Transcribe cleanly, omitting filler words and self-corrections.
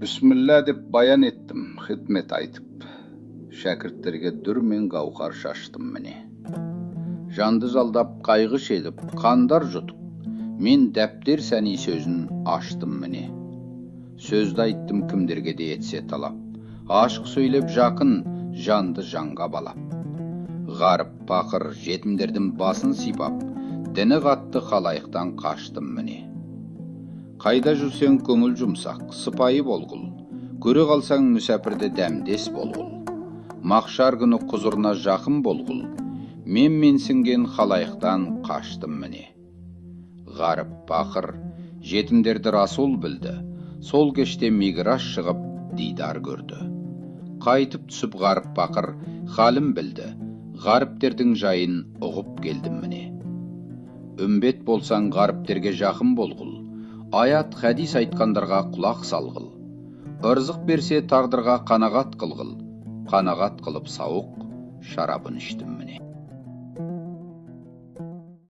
Bismillah deb bayan ettim, xidmet aytып. Şәкірттерге дүр мен гауһар шаштым міне. Жанды жалдап, қайғы шедіп, қандар жұтып, мен дәптер сәни сөзін аштым міне. Сөзді айттым кімдерге де етсе талап, ашық сөйлеп жақын, жанды жанға балап. Ғарып пақыр жетімдердің басын сипап, діні қатты халайықтан қаштым міне. Қайда жүрсең көңіл жұмсақ, сыпайы болғыл, көре қалсаң мүсәпірді дәмдес болғыл. Мақшар күні құзырына жақын болғыл, мен менсінген халайықтан қаштым міне. Ғарып пақыр жетімдерді расул білді, сол кеште миграж шығып дидар көрді. Қайтып түсіп ғарып пақыр халім білді, ғаріптердің жайын ұғып келдім міне. Үмбет болсаң ғаріптерге жақын болғыл, аят хадис айтқандарға құлақ салғыл. Ырзық берсе тағдырға қанағат қылғыл, қанағат қылып сауық шарабын іштім міне.